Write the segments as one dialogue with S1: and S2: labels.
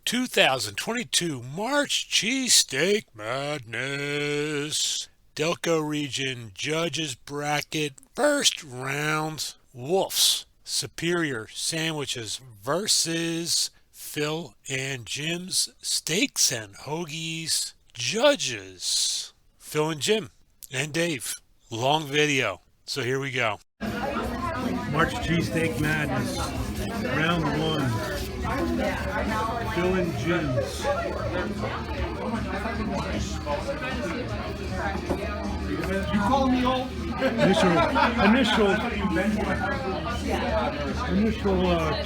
S1: 2022 March Cheesesteak Madness. Delco Region Judges Bracket First Round. Wolf's Superior Sandwiches versus Phil and Jim's Steaks and Hoagies. Judges Phil and Jim and Dave. Long video, so here we go.
S2: March Cheesesteak Madness, round one. Phil and Jim's.
S3: You call me old?
S2: Initial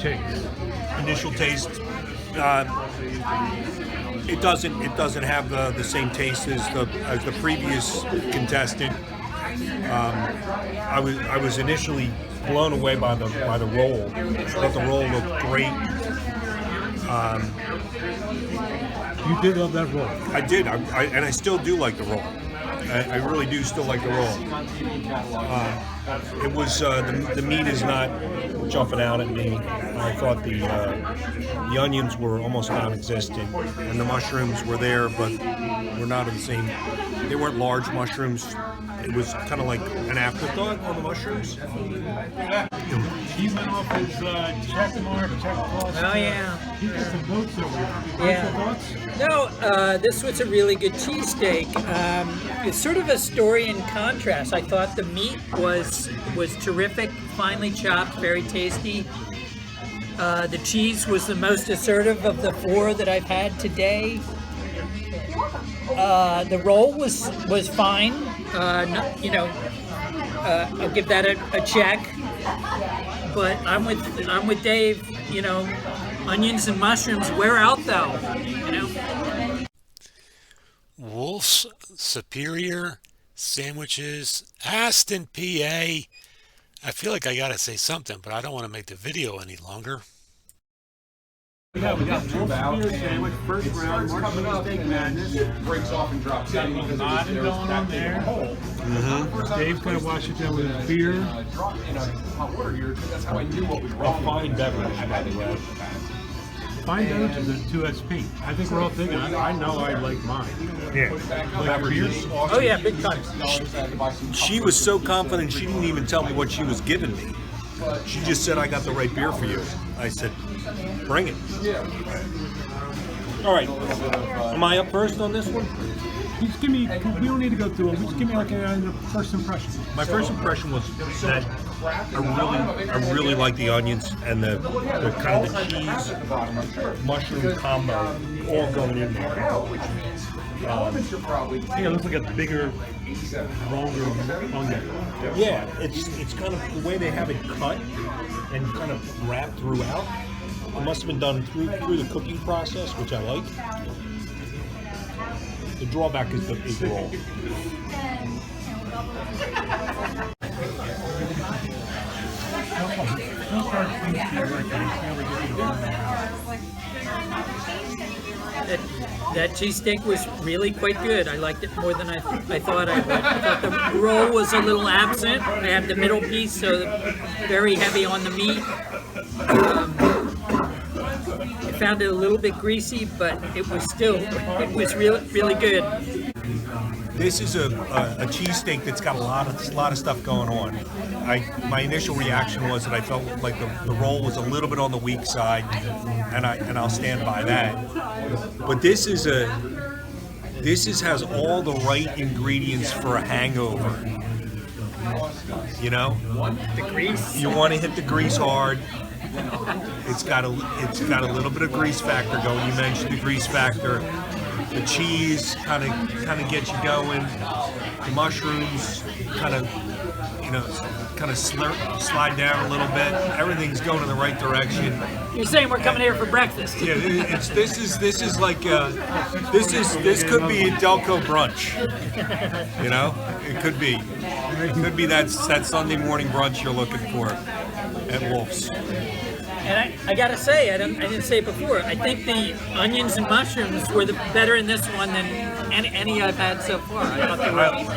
S2: taste.
S4: Initial taste. It doesn't have the same taste as the previous contestant. I was initially blown away by the roll. I thought the roll looked great.
S2: You did love that roll.
S4: I did, and I still do like the roll. I really do still like the roll. It was the meat is not jumping out at me. I thought the onions were almost non-existent, and the mushrooms were there, but were not of the same. They weren't large mushrooms. It was kind of like an afterthought on the mushrooms.
S2: He went off his check mark, check cross.
S5: Oh yeah.
S2: He got some notes over there.
S5: Yeah.
S2: Thoughts?
S5: No, this was a really good cheesesteak. It's sort of a story in contrast. I thought the meat was terrific, finely chopped, very tasty. The cheese was the most assertive of the four that I've had today. The roll was fine. I'll give that a check. But I'm with Dave. You know, onions and mushrooms wear out though. You know.
S1: Wolf's Superior Sandwiches, Aston, PA. I feel like I gotta say something, but I don't want to make the video any longer.
S2: We got Wolf's Superior Sandwich, first round, March Cheesesteak Madness.
S3: Breaks off and drops in.
S2: Not going on there. Dave's going to wash it down with his beer.
S3: Drop in a hot water here, because that's how I knew what was
S4: A
S3: wrong.
S4: fine beverage, by the way.
S2: Fine beverages are 2SP. I think we're all thinking, I know I like mine.
S4: Yeah.
S2: Like beers?
S5: Oh yeah, big time.
S4: She was so confident she didn't even tell me what she was giving me. She just said, "I got the right beer for you." I said, "Bring it." All right. Am I up first on this one?
S2: Just give me, we don't need to go through them. Just give me like a first impression.
S4: My first impression was that I really like the onions and the kind of the cheese mushroom combo all going in there.
S2: Yeah, it looks like a bigger, longer onion.
S4: Yeah, it's kind of the way they have it cut and kind of wrapped throughout. It must have been done through the cooking process, which I like. The drawback is the roll.
S5: That cheesesteak was really quite good. I liked it more than I thought I would. I thought the roll was a little absent. I have the middle piece, so very heavy on the meat. I found it a little bit greasy, but it was really good.
S4: This is a cheesesteak that's got a lot of stuff going on. My initial reaction was that I felt like the roll was a little bit on the weak side, and I'll stand by that. But this has all the right ingredients for a hangover. You know,
S5: The grease.
S4: you want to hit the grease hard. It's got a little bit of grease factor going. You mentioned the grease factor. The cheese kind of gets you going. The mushrooms kind of slide down a little bit. Everything's going in the right direction.
S5: You're saying we're coming here for breakfast?
S4: Yeah, this is like this could be a Delco brunch. You know, it could be that Sunday morning brunch you're looking for at Wolf's.
S5: And I gotta say, I didn't say it before. I think the onions and mushrooms were better in this one than any I've had so far. I thought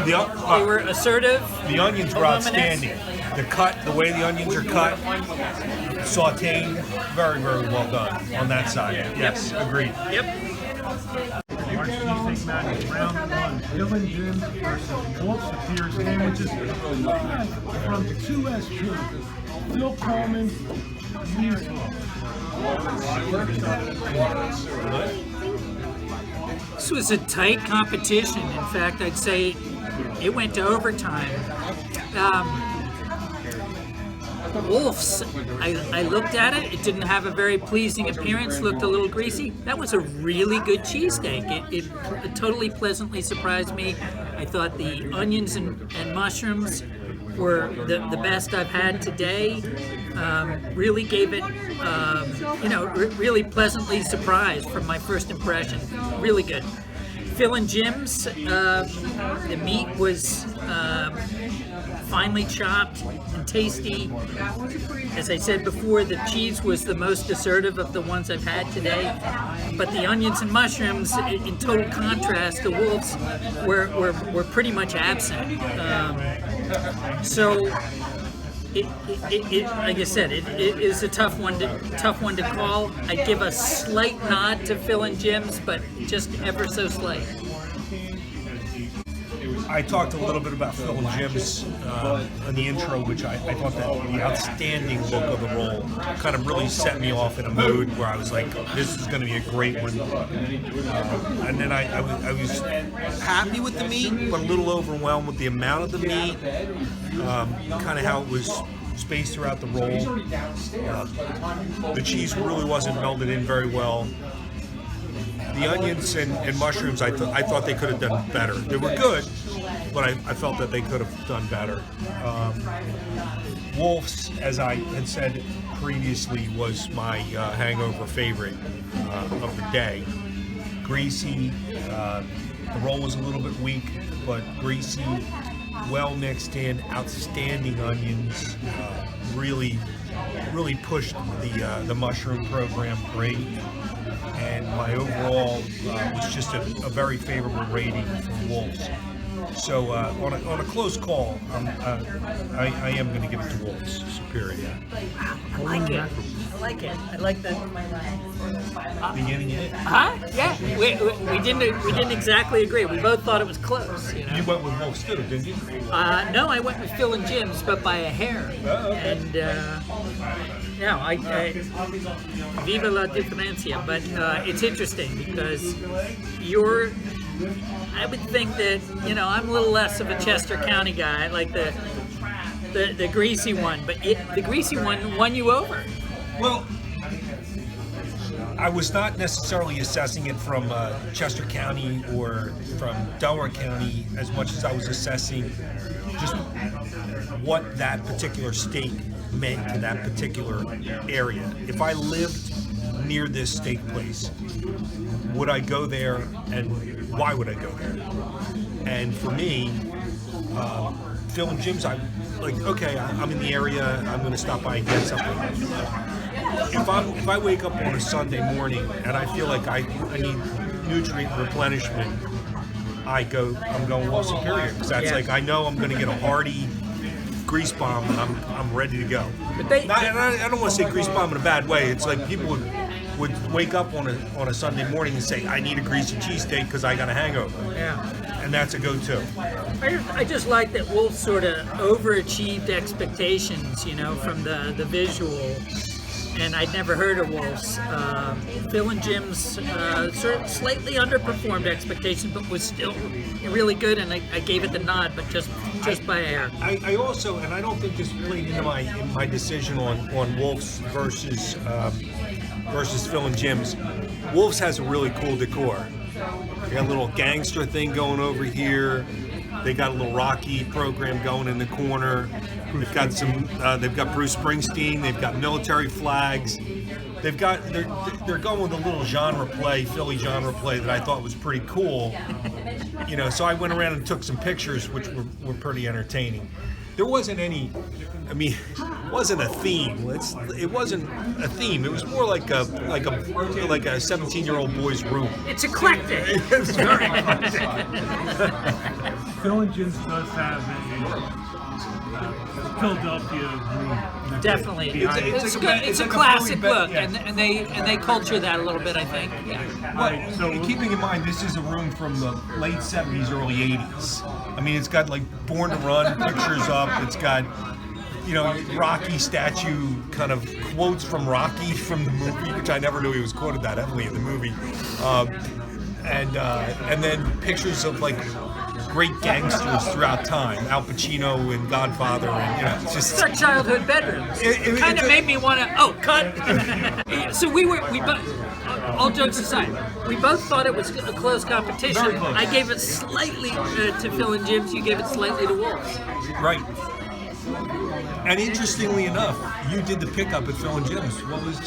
S5: they were assertive.
S4: The onions were outstanding. The way the onions are cut, sauteed, very, very well done on that side. Yes, agreed.
S5: Yep.
S2: March Cheesesteak Madness, round one. Bill and Jim versus Wolf Superior Sandwiches. From 2SG, Phil Coleman, yearbook.
S5: This was a tight competition. In fact, I'd say it went to overtime. Wolf's, I looked at it. It didn't have a very pleasing appearance. Looked a little greasy. That was a really good cheesesteak. It totally pleasantly surprised me. I thought the onions and mushrooms were the best I've had today. Really gave it, really pleasantly surprised from my first impression. Really good. Phil and Jim's, the meat was finely chopped and tasty. As I said before, the cheese was the most assertive of the ones I've had today. But the onions and mushrooms, in total contrast, the Wolves were pretty much absent. So, like I said, it is a tough one to call. I give a slight nod to Phil and Jim's, but just ever so slight.
S4: I talked a little bit about Phil and Jim's in the intro, which I thought that the outstanding look of the roll kind of really set me off in a mood where I was like, this is going to be a great one. And then I was happy with the meat, but a little overwhelmed with the amount of the meat, kind of how it was spaced throughout the roll. The cheese really wasn't melded in very well. The onions and mushrooms, I thought they could have done better. They were good, but I felt that they could have done better. Wolf's, as I had said previously, was my hangover favorite of the day. Greasy, the roll was a little bit weak, but greasy, well mixed in, outstanding onions, really pushed the mushroom program great. And my overall was just a very favorable rating for Wolves. So on a close call, I am going to give it to Wolves Superior.
S5: I like it. I like the
S4: Beginning it.
S5: Huh? Yeah. We didn't exactly agree. We both thought it was close. You know?
S4: You went with Wolves too, didn't you?
S5: No, I went with Phil and Jim's, but by a hair.
S4: Oh, okay.
S5: And I viva la diferencia. But it's interesting because I would think that I'm a little less of a Chester County guy. I like the greasy one, but the greasy one won you over.
S4: Well, I was not necessarily assessing it from Chester County or from Delaware County as much as I was assessing just what that particular steak meant to that particular area. If I lived near this steak place, would I go there, and why would I go there? And for me, Phil and Jim's, I'm like, okay, I'm in the area, I'm going to stop by and get something. If I wake up on a Sunday morning and I feel like I need nutrient replenishment, I'm going Wolf Superior, because that's like, I know I'm going to get a hearty grease bomb and I'm ready to go. But I don't want to say grease bomb in a bad way. It's like people would wake up on a Sunday morning and say, I need a greasy cheesesteak because I got a hangover.
S5: Yeah.
S4: And that's a go-to.
S5: I just like that Wolf sort of overachieved expectations, from the visual. And I'd never heard of Wolf's. Phil and Jim's sort of slightly underperformed expectations, but was still really good, and I gave it the nod, but just by a hair.
S4: I also, and I don't think this played into my decision on Wolf's versus Phil and Jim's. Wolf's has a really cool decor. They got a little gangster thing going over here. They got a little Rocky program going in the corner. They've got they've got Bruce Springsteen. They've got military flags. They're going with a little genre play, Philly genre play that I thought was pretty cool. So I went around and took some pictures, which were pretty entertaining. There wasn't any. It wasn't a theme. It wasn't a theme. It was more like a 17-year-old boy's room.
S5: It's eclectic.
S4: It's very eclectic.
S2: Phil and Jim's does have Philadelphia room.
S5: Definitely,
S2: Behind it.
S5: it's
S3: like
S5: good.
S3: a-
S5: It's
S3: it's
S5: a
S3: like a
S5: classic
S3: fully
S5: look,
S3: built-
S5: and they culture that a little bit, I think. Yeah.
S4: But
S2: So-
S4: keeping in mind, this is a room from the late 70s, early 80s. I mean, it's got like Born to Run pictures up. It's got, you know, Rocky statue kind of quotes from Rocky from the movie, which I never knew he was quoted that heavily in the movie. And then pictures of like great gangsters throughout time, Al Pacino and Godfather, and you know, it's just
S5: It's our childhood bedrooms.
S4: It-
S5: Kind
S4: it's
S5: of
S4: a-
S5: made me want to. Oh, cut. So we both. All jokes aside, we both thought it was a close competition.
S4: Very close.
S5: I gave it slightly to Phil and Jim's. You gave it slightly to Wolf's.
S4: right. And interestingly enough, you did the pickup at Phil and Jim's. What was?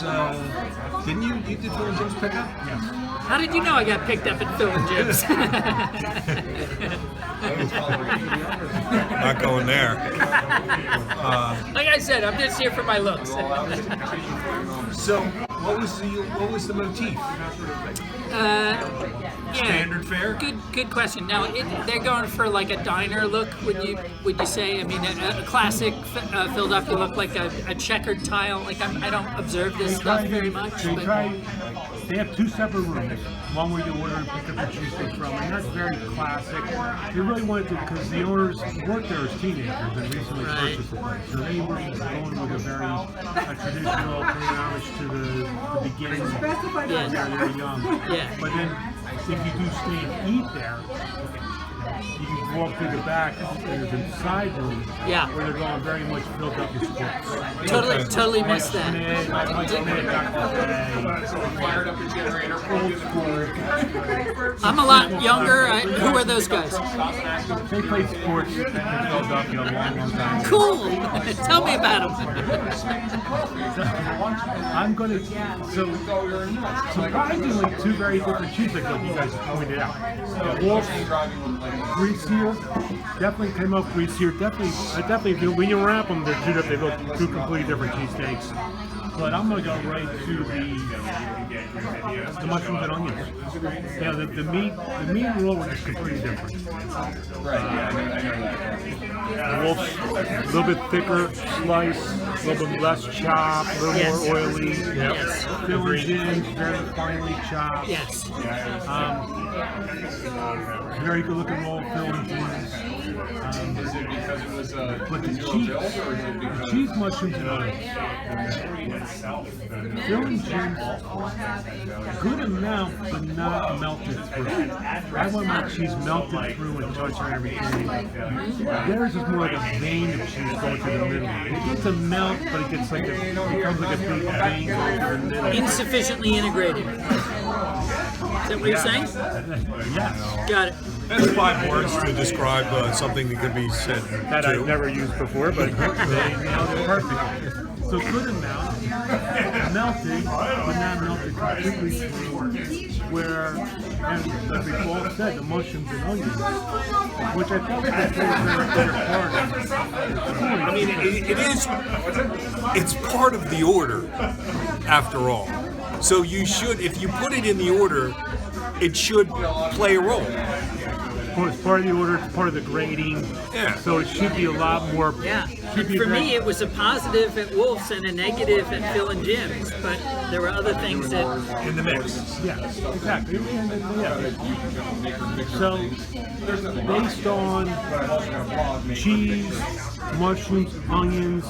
S4: Didn't you? You did Phil and Jim's pickup? Yes.
S5: How did you know I got picked up at Phil and Jim's?
S4: Not going there.
S5: Like I said, I'm just here for my looks.
S4: So, what was the motif?
S5: Yeah.
S4: Standard fare?
S5: Good question. Now they're going for like a diner look. Would you say? I mean, a classic Philadelphia look, like a checkered tile. Like I don't observe this stuff very much. But
S2: They have two separate rooms. One where you order and pick up your cheesesteak from, and that's very classic. They really wanted to, because the owners worked there as teenagers and recently
S5: Right.
S2: purchased the place. So they were going with a very traditional paying homage to the beginning when they were young.
S5: Yeah.
S2: But then if you do stay and eat there, you can walk through the back, there's a side room
S5: Yeah.
S2: where they're going very much Philadelphia sports.
S5: Totally missed that.
S2: Mike Smith, Dr. J,
S3: Fired up the generator.
S2: old school.
S5: I'm a lot younger. Who are those guys?
S2: They played sports in Philadelphia a long time.
S5: Cool. Tell me about them.
S2: I'm going to, so surprisingly, two very different cheesesteaks like you guys pointed out. Wolf, greasier, definitely came up greasier. Definitely, when you wrap them, they look two completely different cheesesteaks. But I'm going to go right to the mushrooms and onions. Yeah, the meat and roll were just completely different. The Wolf's a little bit thicker slice, a little bit less chopped, a little
S5: Yes.
S2: more oily.
S5: Yes.
S2: Phil and Jim's very finely chopped.
S5: Yes.
S2: Very good looking roll, Phil and Jim's.
S3: Is it because it was
S2: But the
S3: built, or is it
S2: the
S3: because
S2: cheese mushrooms and onions. Phil and Jim's, good amount, but not melted through. I want my cheese melted through and touching everything. Theirs is more like a vein of cheese going through the middle. It gets a melt, but it gets like it becomes like a big vein going through the middle.
S5: Insufficiently integrated. Is that what you're saying?
S2: Yes.
S5: Got it.
S4: That's 5 words to describe something that could be said
S2: That I've
S4: to.
S2: never used before, but they nailed it perfectly. So good amount, melted, but not melted completely through. Where, and like we all said, the mushrooms and onions, which I felt like was a better part of it.
S4: I mean, it's part of the order, after all. So you should, if you put it in the order, it should play a role.
S2: It's part of the order, it's part of the grading.
S4: Yeah.
S2: So it should be a lot more.
S5: Yeah.
S2: Should be
S5: For
S2: very-
S5: me, it was a positive at Wolf's and a negative at Phil and Jim's, but there were other things that.
S4: In the mix.
S2: Yeah, exactly. So, based on cheese, mushrooms, onions,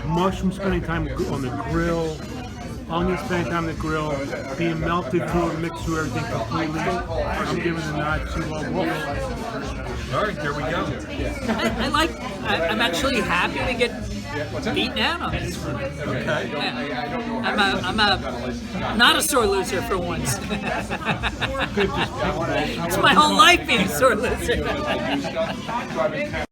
S2: mushrooms spending time on the grill, onions spending time on the grill, being melted through and mixed through everything completely, I'm giving a nod to Wolf.
S4: All right, there we go.
S5: I'm actually happy to get beaten out on this one.
S4: Okay.
S5: Yeah. I'm a not a sore loser for once. It's my whole life being a sore loser.